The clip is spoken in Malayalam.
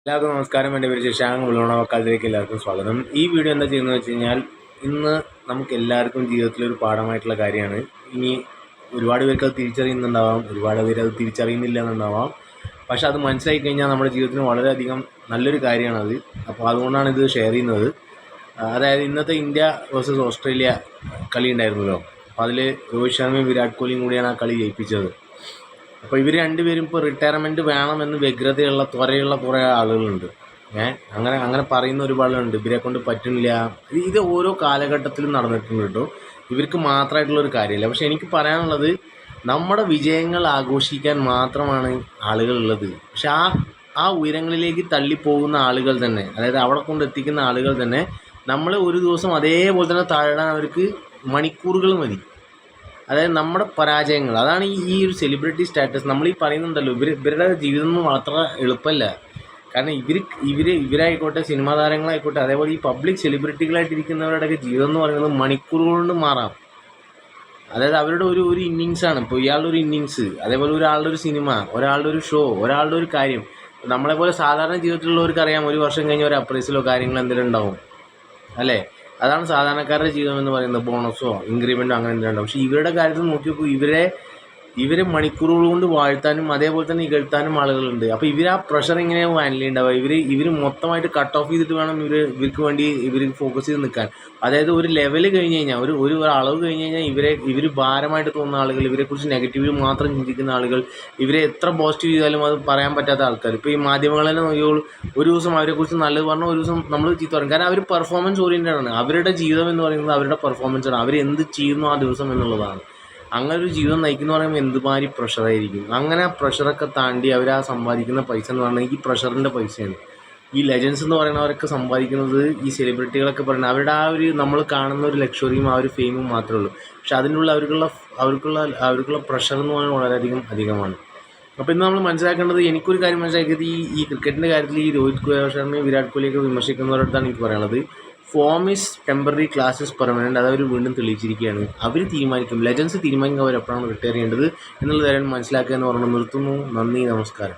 എല്ലാവർക്കും നമസ്കാരം. എൻ്റെ പേര് ശശാങ്ക് മുളവണക്കാലത്തിലേക്ക് എല്ലാവർക്കും സ്വാഗതം. ഈ വീഡിയോ എന്താ ചെയ്യുന്നത് വെച്ച് കഴിഞ്ഞാൽ, ഇന്ന് നമുക്ക് എല്ലാവർക്കും ജീവിതത്തിലൊരു പാഠമായിട്ടുള്ള കാര്യമാണ്. ഇനി ഒരുപാട് പേർക്ക് അത് തിരിച്ചറിയുന്നുണ്ടാവാം, ഒരുപാട് പേര് അത് തിരിച്ചറിയുന്നില്ല എന്നുണ്ടാവാം. പക്ഷെ അത് മനസ്സിലാക്കി കഴിഞ്ഞാൽ നമ്മുടെ ജീവിതത്തിന് വളരെയധികം നല്ലൊരു കാര്യമാണത്. അപ്പോൾ അതുകൊണ്ടാണ് ഇത് ഷെയർ ചെയ്യുന്നത്. അതായത് ഇന്നത്തെ ഇന്ത്യ വേഴ്സസ് ഓസ്ട്രേലിയ കളി ഉണ്ടായിരുന്നല്ലോ. അപ്പോൾ അതിൽ രോഹിത് ശർമ്മയും വിരാട് കോഹ്ലിയും കൂടിയാണ് ആ കളി ജയിപ്പിച്ചത്. അപ്പോൾ ഇവർ രണ്ടുപേരും ഇപ്പോൾ റിട്ടയർമെൻറ്റ് വേണമെന്ന് വ്യഗ്രതയുള്ള ത്വരയുള്ള കുറേ ആളുകളുണ്ട്. അങ്ങനെ അങ്ങനെ പറയുന്ന ഒരുപാടുണ്ട്. ഇവരെ കൊണ്ട് പറ്റുന്നില്ല. ഇത് ഓരോ കാലഘട്ടത്തിലും നടന്നിട്ടുണ്ട് കേട്ടോ. ഇവർക്ക് മാത്രമായിട്ടുള്ളൊരു കാര്യമില്ല. പക്ഷെ എനിക്ക് പറയാനുള്ളത്, നമ്മുടെ വിജയങ്ങൾ ആഘോഷിക്കാൻ മാത്രമാണ് ആളുകളുള്ളത്. പക്ഷെ ആ ഉയരങ്ങളിലേക്ക് തള്ളിപ്പോകുന്ന ആളുകൾ തന്നെ, അതായത് അവിടെ കൊണ്ട് എത്തിക്കുന്ന ആളുകൾ തന്നെ, നമ്മൾ ഒരു ദിവസം അതേപോലെ തന്നെ താഴാൻ അവർക്ക് മണിക്കൂറുകൾ മതി. അതായത് നമ്മുടെ പരാജയങ്ങൾ, അതാണ് ഈ ഒരു സെലിബ്രിറ്റി സ്റ്റാറ്റസ്. നമ്മൾ ഈ പറയുന്നുണ്ടല്ലോ, ഇവരുടെ ജീവിതം ഒന്നും അത്ര എളുപ്പമല്ല. കാരണം ഇവരായിക്കോട്ടെ, സിനിമാ താരങ്ങളായിക്കോട്ടെ, അതേപോലെ ഈ പബ്ലിക് സെലിബ്രിറ്റികളായിട്ടിരിക്കുന്നവരുടെയൊക്കെ ജീവിതം എന്ന് പറയുന്നത് മണിക്കൂറുകൾ കൊണ്ട് മാറാം. അതായത് അവരുടെ ഒരു ഇന്നിങ്സാണ്. ഇപ്പോൾ ഇയാളുടെ ഒരു ഇന്നിങ്സ്, അതേപോലെ ഒരാളുടെ ഒരു സിനിമ, ഒരാളുടെ ഒരു ഷോ, ഒരാളുടെ ഒരു കാര്യം. നമ്മളെപ്പോലെ സാധാരണ ജീവിതത്തിലുള്ളവർക്ക് അറിയാം, ഒരു വർഷം കഴിഞ്ഞ് ഒരു അപ്രൈസലോ കാര്യങ്ങളോ എന്തെങ്കിലും ഉണ്ടാവും, അല്ലേ? അതാണ് സാധാരണക്കാരുടെ ജീവിതം എന്ന് പറയുന്നത്. ബോണസോ ഇൻക്രിമെൻറ്റോ അങ്ങനെ എന്തെങ്കിലും ഉണ്ടാവും. പക്ഷേ ഇവരുടെ കാര്യത്തിൽ നോക്കി നോക്കൂ, ഇവരെ മണിക്കൂറുകൾ കൊണ്ട് വാഴ്ത്താനും അതേപോലെ തന്നെ ഇകഴ്ത്താനും ആളുകളുണ്ട്. അപ്പോൾ ആ പ്രഷർ എങ്ങനെയാണ് ഹാൻഡിൽ ചെയ്യുന്നുണ്ടാവുക? ഇവർ മൊത്തമായിട്ട് കട്ട് ഓഫ് ചെയ്തിട്ട് വേണം ഇവർക്ക് വേണ്ടി ഫോക്കസ് ചെയ്ത് നിൽക്കാൻ. അതായത് ഒരു ലെവൽ കഴിഞ്ഞ് കഴിഞ്ഞാൽ, ഒരു അളവ് കഴിഞ്ഞ് കഴിഞ്ഞാൽ ഇവർ ഭാരമായിട്ട് തോന്നുന്ന ആളുകൾ, ഇവരെക്കുറിച്ച് നെഗറ്റീവ് മാത്രം ചിന്തിക്കുന്ന ആളുകൾ, ഇവരെ എത്ര പോസിറ്റീവ് ചെയ്താലും അത് പറയാൻ പറ്റാത്ത ആൾക്കാർ. ഇപ്പോൾ ഈ മാധ്യമങ്ങൾ തന്നെ നോക്കിയോളൂ, ഒരു ദിവസം അവരെക്കുറിച്ച് നല്ലത് പറഞ്ഞാൽ ഒരു ദിവസം നമ്മൾ ചീത്ത പറയും. കാരണം അവർ പെർഫോമൻസ് ഓറിയൻറ്റഡ് ആണ്. അവരുടെ ജീവിതം എന്ന് പറയുന്നത് അവരുടെ പെർഫോമൻസാണ്. അവർ എന്ത് ചെയ്യുന്നു ആ ദിവസം എന്നുള്ളതാണ്. അങ്ങനെ ഒരു ജീവിതം നയിക്കുന്ന പറയുമ്പോൾ എന്തുമാതിരി പ്രഷറായിരിക്കും. അങ്ങനെ ആ പ്രഷറൊക്കെ താണ്ടി അവർ ആ സമ്പാദിക്കുന്ന പൈസ എന്ന് പറഞ്ഞാൽ ഈ പ്രഷറിൻ്റെ പൈസയാണ്. ഈ ലെജൻസ് എന്ന് പറയുന്നവരൊക്കെ സമ്പാദിക്കുന്നത്, ഈ സെലിബ്രിറ്റികളൊക്കെ പറയുന്നത്, അവരുടെ ആ ഒരു നമ്മൾ കാണുന്ന ഒരു ലക്ഷറിയും ആ ഒരു ഫെയിമും മാത്രമേ ഉള്ളൂ. പക്ഷെ അതിനുള്ള അവർക്കുള്ള പ്രഷർ എന്ന് പറയുന്നത് വളരെയധികം അധികമാണ്. അപ്പോൾ ഇന്ന് നമ്മൾ മനസ്സിലാക്കേണ്ടത്, എനിക്കൊരു കാര്യം മനസ്സിലാക്കിയത്, ഈ ക്രിക്കറ്റിൻ്റെ കാര്യത്തിൽ ഈ രോഹിത് ശർമ്മയും വിരാട് കോഹ്ലിയൊക്കെ വിമർശിക്കുന്നവരടുത്താണ് എനിക്ക് പറയാനുള്ളത്. Form is temporary, class is permanent. അത് അവർ വീണ്ടും തെളിയിച്ചിരിക്കുകയാണ്. അവർ തീരുമാനിക്കും, ലെജൻസ് തീരുമാനിക്കും അവർ എപ്പോഴാണ് റിട്ടയർ ചെയ്യേണ്ടത് എന്നുള്ളത് മനസ്സിലാക്കുക എന്ന് പറഞ്ഞു നിർത്തുന്നു. നന്ദി, നമസ്കാരം.